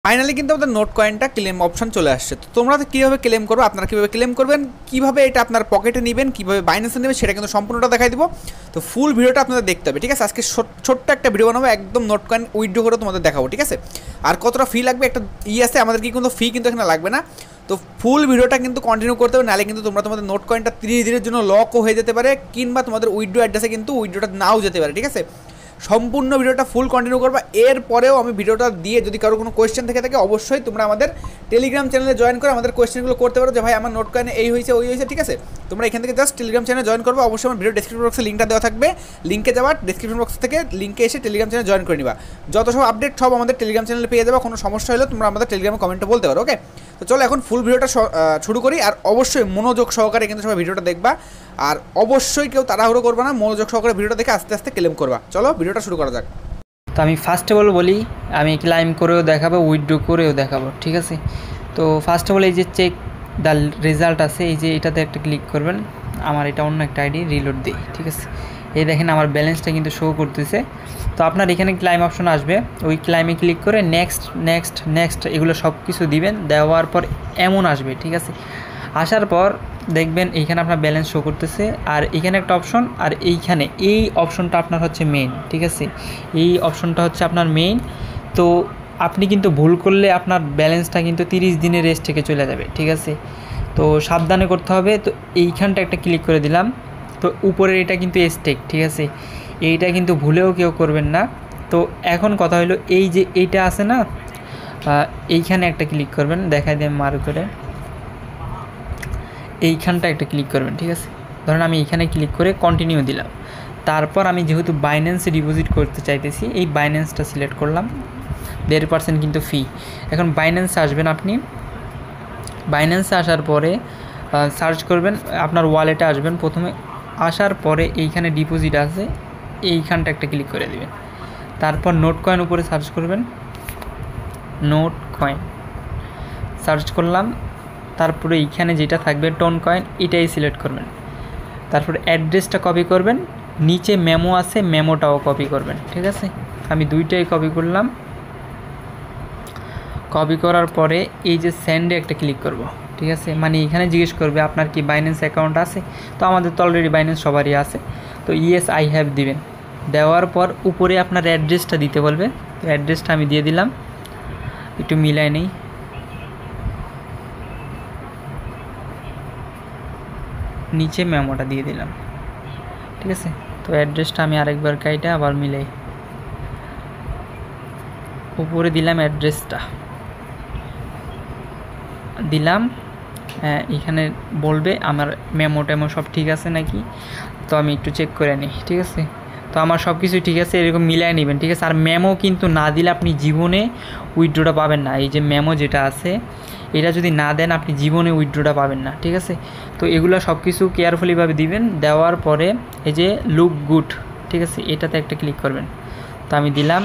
Finally কিন্তু আমাদের note কয়েনটা ক্লেম অপশন চলে আসছে। তো তোমরা কীভাবে ক্লেম করবে, আপনারা কীভাবে ক্লেম করবেন, কীভাবে এটা আপনার পকেটে নেবেন, কীভাবে বাইন্যান্সে নেবেন, সেটা কিন্তু সম্পূর্ণটা দেখাই দিব। তো ফুল ভিডিওটা আপনাদের দেখতে হবে, ঠিক আছে। আজকে ছোট্ট একটা ভিডিও বানাবো, একদম নোট কয়েন উইথড্র করে তোমাদের দেখাবো, ঠিক আছে। আর কতটা ফি লাগবে একটা আছে, আমাদের কি কিন্তু ফি কিন্তু এখানে লাগবে না। তো ফুল ভিডিওটা কিন্তু কন্টিনিউ করতে হবে, নাহলে কিন্তু তোমরা তোমাদের নোট কয়েনটা 30 দিনের জন্য লকও হয়ে যেতে পারে, কিংবা তোমাদের উইথড্র অ্যাড্রেসে কিন্তু উইথড্রটা নাও যেতে পারে, ঠিক আছে। সম্পূর্ণ ভিডিওটা ফুল কন্টিনিউ করবা। এরপরেও আমি ভিডিওটা দিয়ে যদি কারো কোনো কোয়েশ্চেন থেকে থাকে, অবশ্যই তোমরা আমাদের টেলিগ্রাম চ্যানেলে জয়েন করে আমাদের কোয়েশ্চেনগুলো করতে পারো, যে ভাই আমার নোট কয়েনে এই হয়েছে ওই হয়েছে, ঠিক আছে। তোমরা এখান থেকে জাস্ট টেলিগ্রাম চ্যানেলে জয়েন করবো। অবশ্যই আমার ভিডিও ডেসক্রিপশন বক্সে লিঙ্কটা দেওয়া থাকবে, লিঙ্কে যাওয়ার ডেসক্রিপশন বক্স থেকে লিঙ্কে এসে টেলিগ্রাম চ্যানেলে জয়েন করে নিবা। যত সব আপডেট সব আমাদের টেলিগ্রাম চ্যানেলে পেয়ে যাবে। কোনো সমস্যা হলে তোমরা আমাদের টেলিগ্রামে কমেন্টে বলতে পারো, ওকে। তো চলো এখন ফুল ভিডিওটা শুরু করি। আর অবশ্যই মনোযোগ সহকারে কিন্তু সবাই ভিডিওটা দেখবা, আর অবশ্যই কেউ তাড়াহুড়ো করবা না, মনোযোগ সহকারে ভিডিওটা দেখে আস্তে আস্তে ক্লেম করবা। চলো ভিডিওটা শুরু করা যাক। তো আমি ফার্স্ট অফ অল বলি, আমি ক্লাইম করেও দেখাবো, উইথড্র করেও দেখাবো, ঠিক আছে। তো ফার্স্ট অফ অল এই যে চেক দ্য রেজাল্ট আছে, এই যে এটাতে একটা ক্লিক করবেন। আমার এটা অন্য একটা আইডি, রিলোড দিই, ঠিক আছে। এই দেখেন আমার ব্যালেন্সটা কিন্তু শো করতেছে। তো আপনার এখানে ক্লাইম অপশন আসবে, ওই ক্লাইমে ক্লিক করে নেক্সট নেক্সট নেক্সট এগুলো সব কিছু দিবেন। দেওয়ার পর এমন আসবে, ঠিক আছে। আসার পর দেখবেন এইখানে আপনার ব্যালেন্স শো করতেছে, আর এইখানে একটা অপশন, আর এইখানে এই অপশনটা আপনার হচ্ছে মেইন, ঠিক আছে। এই অপশনটা হচ্ছে আপনার মেইন। তো আপনি কিন্তু ভুল করলে আপনার ব্যালেন্সটা কিন্তু 30 দিনের রেস্ট থেকে চলে যাবে, ঠিক আছে। তো সাবধানে করতে হবে। তো এইখানটা একটা ক্লিক করে দিলাম। তো উপরের এটা কিন্তু স্টেক, ঠিক আছে। এইটা কিন্তু ভুলেও কেউ করবেন না। তো এখন কথা হলো, এই যে এইটা আছে না, এইখানে একটা ক্লিক করবেন, দেখাই দিয়ে মার করে এইখানটা একটা ক্লিক করবেন, ঠিক আছে। ধরুন আমি এইখানে ক্লিক করে কন্টিনিউ দিলাম। তারপর আমি যেহেতু বাইন্যান্সে ডিপোজিট করতে চাইতেছি, এই বাইন্যান্সটা সিলেক্ট করলাম। 1.5% কিন্তু ফি। এখন বাইন্যান্সে আসবেন আপনি। বাইন্যান্সে আসার পরে সার্চ করবেন, আপনার ওয়ালেটে আসবেন। প্রথমে আসার পরে এইখানে ডিপোজিট আছে, এইখানটা একটা ক্লিক করে দেবেন। তারপর নোট কয়েন উপরে সার্চ করবেন, নোট কয়েন সার্চ করলাম। তারপরে এইখানে যেটা থাকবে টোন কয়েন, এটাই সিলেক্ট করবেন। তারপরে অ্যাড্রেসটা কপি করবেন, নিচে মেমো আছে, মেমোটাও কপি করবেন, ঠিক আছে। আমি দুইটাই কপি করলাম। কপি করার পরে এই যে সেন্ডে একটা ক্লিক করব, ঠিক আছে। মানে এখানে জিজ্ঞেস করবে আপনার কি বাইন্যান্স অ্যাকাউন্ট আছে। তো আমাদের তো অলরেডি বাইন্যান্স সবারই আছে। তো ইয়েস আই হ্যাভ দিবেন। দেওয়ার পর উপরে আপনার অ্যাড্রেসটা দিতে বলবে। তো অ্যাড্রেসটা আমি দিয়ে দিলাম, একটু মিলাই নেই। নিচে মেমোটা দিয়ে দিলাম, ঠিক আছে। তো অ্যাড্রেসটা আমি আরেকবার কাইটা আবার মিলাই, উপরে দিলাম অ্যাড্রেসটা দিলাম। হ্যাঁ, এখানে বলবে আমার মেমো টেমো সব ঠিক আছে নাকি। তো আমি একটু চেক করে নিই, ঠিক আছে। তো আমার সব কিছুই ঠিক আছে, এরকম মিলাই নেবেন, ঠিক আছে। আর মেমো কিন্তু না দিলে আপনি জীবনে উইথড্রটা পাবেন না। এই যে মেমো যেটা আছে, এটা যদি না দেন আপনি জীবনে উইথড্রটা পাবেন না, ঠিক আছে। তো এগুলো সব কিছু কেয়ারফুলিভাবে দিবেন। দেওয়ার পরে এই যে লুক গুড, ঠিক আছে, এটাতে একটা ক্লিক করবেন। তো আমি দিলাম।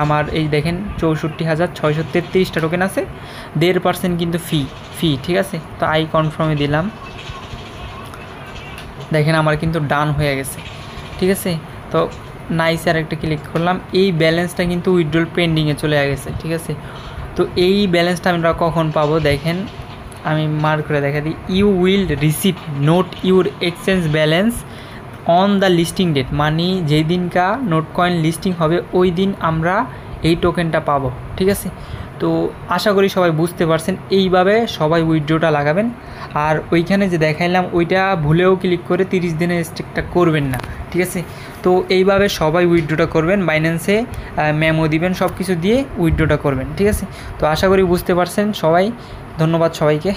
আমার এই দেখেন 64,633টা টোকেন আছে। 1.5% কিন্তু ফি, ঠিক আছে। তো আই কনফার্মে দিলাম। দেখেন আমার কিন্তু ডান হয়ে গেছে, ঠিক আছে। তো নাইস আর একটা ক্লিক করলাম। এই ব্যালেন্সটা কিন্তু উইথড্রল পেন্ডিংয়ে চলে গেছে, ঠিক আছে। তো এই ব্যালেন্সটা আমরা কখন পাবো দেখেন, আমি মার্ক করে দেখা দিই। You will receive note your exchange balance on the listing date, মানে যেই দিনকা নোট কয়েন লিস্টিং হবে ওই দিন আমরা এই টোকেনটা পাবো, ঠিক আছে। তো আশা করি সবাই বুঝতে পারছেন। এইভাবে সবাই উইথড্রটা লাগাবেন। আর ওইখানে যে দেখাইলাম ওইটা ভুলেও ক্লিক করে 30 দিনের স্টেকটা করবেন না, ঠিক আছে। তো এইভাবে সবাই উইথড্রটা করবেন, বাইন্যান্সে মেমো দিবেন, সব কিছু দিয়ে উইথড্রটা করবেন, ঠিক আছে। তো আশা করি বুঝতে পারছেন সবাই। ধন্যবাদ সবাইকে।